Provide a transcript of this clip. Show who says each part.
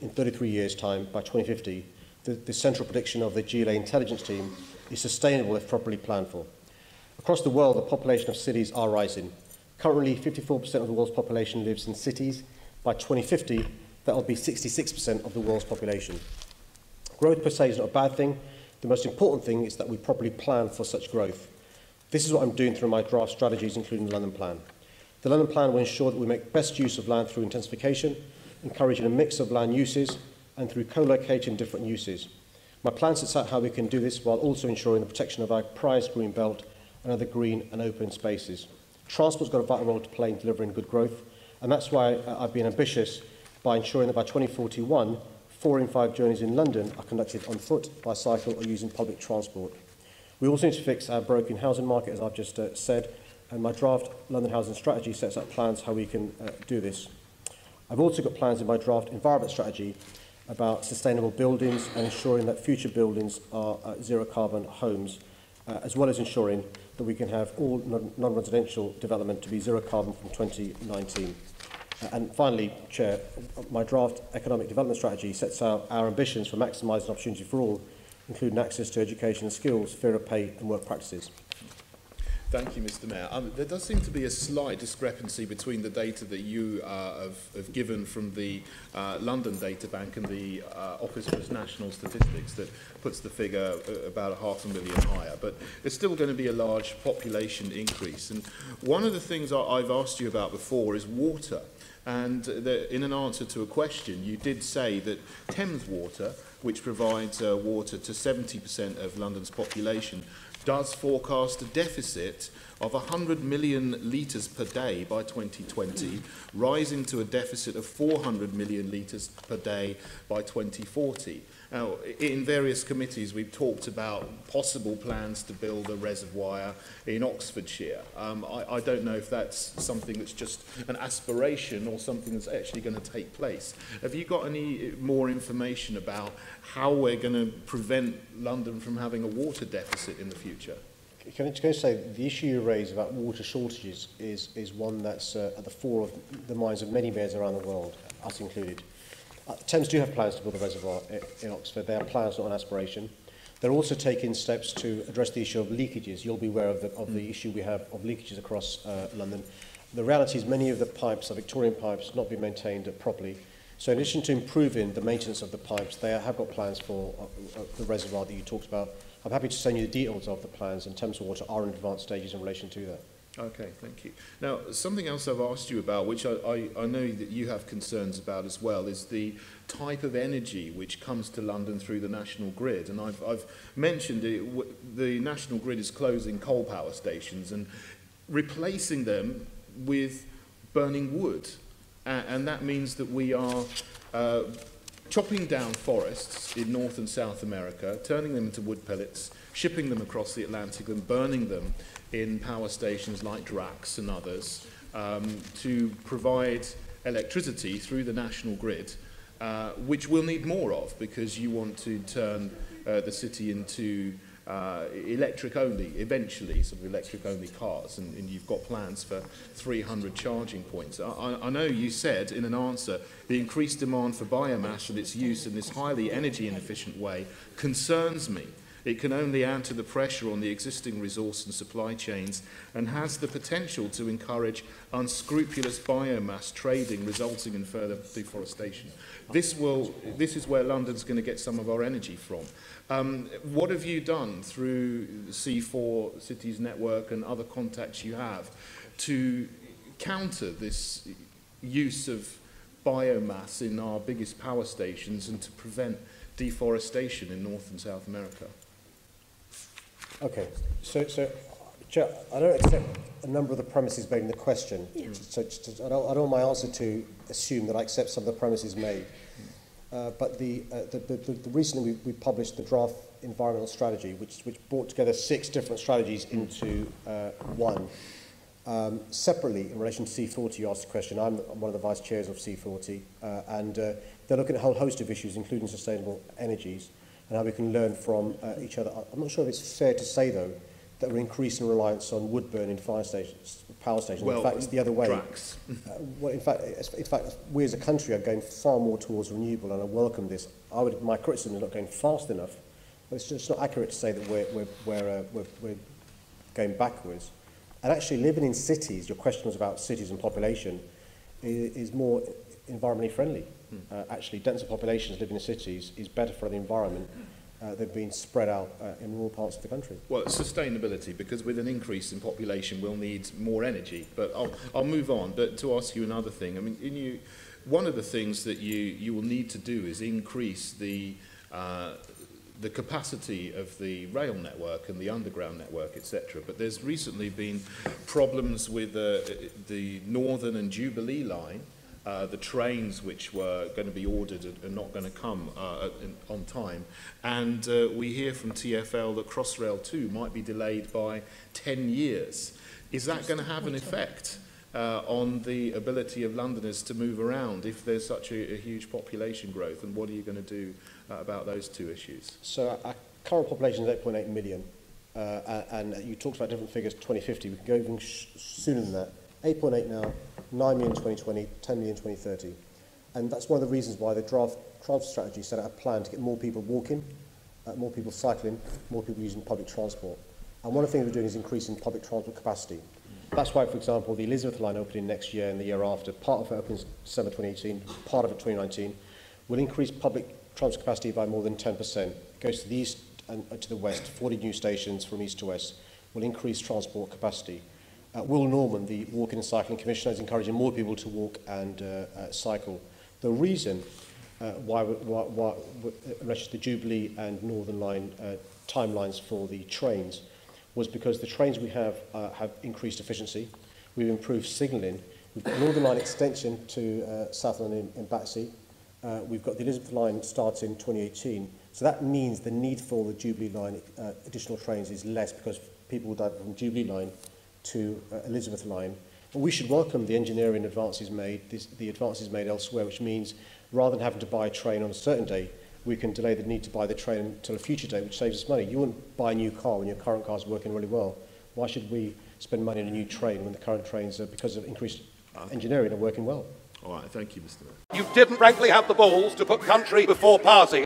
Speaker 1: in 33 years' time by 2050, the central prediction of the GLA intelligence team is sustainable if properly planned for. Across the world, the population of cities are rising. Currently, 54% of the world's population lives in cities. By 2050, that will be 66% of the world's population. Growth per se is not a bad thing. The most important thing is that we properly plan for such growth. This is what I'm doing through my draft strategies, including the London Plan. The London Plan will ensure that we make best use of land through intensification, encouraging a mix of land uses, and through co-locating different uses. My plan sets out how we can do this while also ensuring the protection of our prized green belt and other green and open spaces. Transport's got a vital role to play in delivering good growth, and that's why I've been ambitious by ensuring that by 2041, 4 in 5 journeys in London are conducted on foot, by cycle, or using public transport. We also need to fix our broken housing market, as I've just said, and my draft London housing strategy sets out plans how we can do this. I've also got plans in my draft environment strategy about sustainable buildings and ensuring that future buildings are zero-carbon homes, as well as ensuring that we can have all non-residential development to be zero-carbon from 2019. And finally, Chair, my draft economic development strategy sets out our ambitions for maximising opportunity for all, including access to education and skills, fairer pay and work practices.
Speaker 2: Thank you, Mr. Mayor. There does seem to be a slight discrepancy between the data that you have given from the London Data Bank and the Office for National Statistics that puts the figure about 500,000 higher. But there's still going to be a large population increase. And one of the things I've asked you about before is water. And in an answer to a question, you did say that Thames Water, which provides water to 70% of London's population, does forecast a deficit of 100 million litres per day by 2020, rising to a deficit of 400 million litres per day by 2040. Now, in various committees, we've talked about possible plans to build a reservoir in Oxfordshire. I don't know if that's something that's just an aspiration or something that's actually going to take place. Have you got any more information about how we're going to prevent London from having a water deficit in the future?
Speaker 1: Can I say, the issue you raise about water shortages is one that's at the fore of the minds of many mayors around the world, us included. Thames do have plans to build a reservoir in Oxford. They are plans, not an aspiration. They're also taking steps to address the issue of leakages. You'll be aware of the issue we have of leakages across London. The reality is many of the pipes are Victorian pipes, not being maintained properly. So in addition to improving the maintenance of the pipes, they have got plans for the reservoir that you talked about. I'm happy to send you the details of the plans, and Thames Water are in advanced stages in relation to that.
Speaker 2: Okay, thank you. Now, something else I've asked you about, which I know that you have concerns about as well, is the type of energy which comes to London through the national grid. And I've mentioned it, the national grid is closing coal power stations and replacing them with burning wood. And that means that we are chopping down forests in North and South America, turning them into wood pellets, shipping them across the Atlantic and burning them in power stations like Drax and others to provide electricity through the national grid, which we'll need more of because you want to turn the city into electric only, eventually, sort of electric only cars, and you've got plans for 300 charging points. I know you said in an answer the increased demand for biomass and its use in this highly energy inefficient way concerns me. It can only add to the pressure on the existing resource and supply chains and has the potential to encourage unscrupulous biomass trading, resulting in further deforestation. This is where London's going to get some of our energy from. What have you done through the C4 Cities Network and other contacts you have to counter this use of biomass in our biggest power stations and to prevent deforestation in North and South America?
Speaker 1: Okay, so Chair, I don't accept a number of the premises made in the question. Yeah. So I don't want my answer to assume that I accept some of the premises made. But recently we published the draft environmental strategy, which brought together 6 different strategies into one. Separately, in relation to C40, you asked the question. I'm one of the vice chairs of C40, and they're looking at a whole host of issues, including sustainable energies, and how we can learn from each other. I'm not sure if it's fair to say, though, that we're increasing reliance on wood burning fire stations, power stations.
Speaker 2: Well,
Speaker 1: in fact, it's the other way.
Speaker 2: Tracks.
Speaker 1: In fact, we as a country are going far more towards renewable, and I welcome this. My criticism is not going fast enough, but it's just not accurate to say that we're going backwards. And actually, living in cities, your question was about cities and population, is more environmentally friendly. Actually, denser populations living in cities is better for the environment than being spread out in rural parts of the country.
Speaker 2: Well, sustainability, because with an increase in population, we'll need more energy. But I'll move on. But to ask you another thing, I mean, one of the things that you will need to do is increase the capacity of the rail network and the underground network, etc. But there's recently been problems with the Northern and Jubilee line. The trains which were going to be ordered are not going to come on time. And we hear from TfL that Crossrail 2 might be delayed by 10 years. Is that going to have an effect on the ability of Londoners to move around if there's such a huge population growth? And what are you going to do about those two issues?
Speaker 1: So our current population is 8.8 million. And you talked about different figures, 2050. We can go even sooner than that. 8.8 now, 9 million in 2020, 10 million in 2030. And that's one of the reasons why the draft strategy set out a plan to get more people walking, more people cycling, more people using public transport. And one of the things we're doing is increasing public transport capacity. That's why, for example, the Elizabeth line opening next year and the year after, part of it opens December 2018, part of it 2019, will increase public transport capacity by more than 10%. It goes to the east and to the west, 40 new stations from east to west, will increase transport capacity. Will Norman, the Walking and Cycling Commissioner, is encouraging more people to walk and cycle. The reason why the Jubilee and Northern Line timelines for the trains was because the trains we have increased efficiency. We've improved signalling. We've got Northern Line extension to South London in Battersea. We've got the Elizabeth Line starts in 2018. So that means the need for the Jubilee Line additional trains is less because people will dive from Jubilee Line to Elizabeth Line. And we should welcome the engineering advances made, the advances made elsewhere, which means rather than having to buy a train on a certain day, we can delay the need to buy the train until a future day, which saves us money. You wouldn't buy a new car when your current car is working really well. Why should we spend money on a new train when the current trains, because of increased engineering, are working well?
Speaker 2: All right, thank you, Mr. Mayor.
Speaker 3: You didn't frankly have the balls to put country before party.